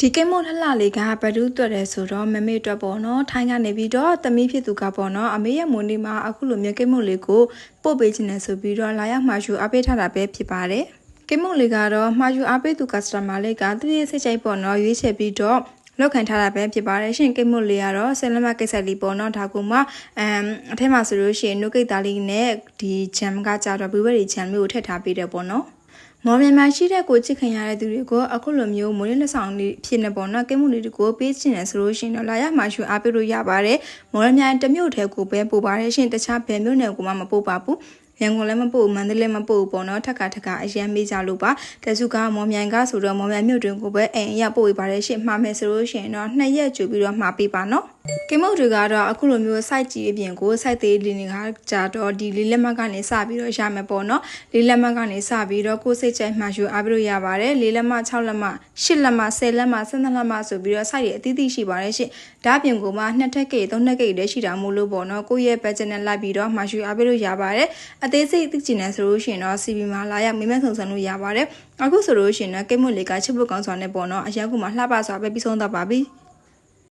ဒီကိမို့လှလှလေးကဘဒူးတွက်တယ်ဆိုတော့မမေအတွက်ပေါ့နော်ထိုင်းကနေပြီးတော့တမီးဖြစ်သူကပေါ့နော်အမေရဲ့မွေးနေ့မှာအခုလိုမျိုးကိမို့လေးကိုပို့ပေးခြင်းနဲ့ဆိုပြီးတော့လာရောက်မှာယူအပေးထားတာပဲဖြစ်ပါတယ်ကိမို့လေးကတော့မှာယူအပေးသူကစတမာလေးကသူရဲ့စိတ်ကြိုက်ပေါ့နော်ရွေးချယ်ပြီးတော့လောက်ခံထားတာပဲဖြစ်ပါတယ်ရှင်ကိမို့လေးကတော့ဆယ်လမကိစ္စလေးပေါ့နော်ဒါကူမှအထက်မှာဆိုလို့ရှိရင်နုကိတ်သားလေးနဲ့ဒီဂျမ်ကကြတော့ဘီဝဲရီဂျမ်မျိုးကိုထည့်ထားပေးတယ်ပေါ့နော်မော်မြန်မာရှိတဲ့ကိုချစ်ခင်ရတဲ့သူတွေကိုအခုလိုမျိုးမိုးလေးလက်ဆောင်လေးဖြစ်နေပေါ့နော်ကိမှုလေးတွေကိုပေးချင်တယ်ဆိုလို့ရှိရင်တော့လာရမှာယူအားပေးလို့ရပါတယ်မော်မြန်မာတစ်မျိုးတည်းကိုပဲပို့ပါတယ်ရှင်တခြားဘယ်မျိုးနယ်ကိုမှမပို့ပါဘူးရန်ကုန်လည်းမပို့မန္တလေးမပို့ပေါ့နော်ထက်ကအရန်မေးကြလို့ပါတစုကမော်မြိုင်ကဆိုတော့မော်မြိုင်မြို့တွင်ကိုပဲအိမ်ရပို့ပေးပါတယ်ရှင်မှားမယ်ဆိုလို့ရှိရင်တော့2ရက်ကြိုပြီးတော့မှာပေးပါနော်ကိမုတ်တွေကတော့အခုလိုမျိုး site ကြီးအပြင်ကို site သေးလေးတွေကကြတော့ဒီလေးလက်မှတ်ကနေစပြီးတော့ရမယ်ပေါ့နော်လေးလက်မှတ်ကနေစပြီးတော့ကိုယ်စိတ်ကြိုက်မှယူအားပေးလို့ရပါတယ်လေးလက်မှတ်6လက်မှတ်8လက်မှတ်10လက်မှတ်12လက်မှတ်ဆိုပြီးတော့ site တွေအသီးသီးရှိပါတယ်ရှင်ဒါအပြင်ကိုမှ2ထက်ကိတ်3ထက်ကိတ်လည်းရှိတာမို့လို့ပေါ့နော်ကိုယ့်ရဲ့ budget နဲ့လိုက်ပြီးတော့မှယူအားပေးလို့ရပါတယ်အသေးစိတ်သိချင်တယ်ဆိုလို့ရှိရင်တော့ CB မှာလာရောက်မေးမြန်းဆောင်လို့ရပါတယ်အခုဆိုလို့ရှိရင်တော့ကိမုတ်လေးကချစ်ဖို့ကောင်းစွာနဲ့ပေါ့နော်အရင်ကမှလှပစွာပဲပြီးဆုံးတော့ပါပြီ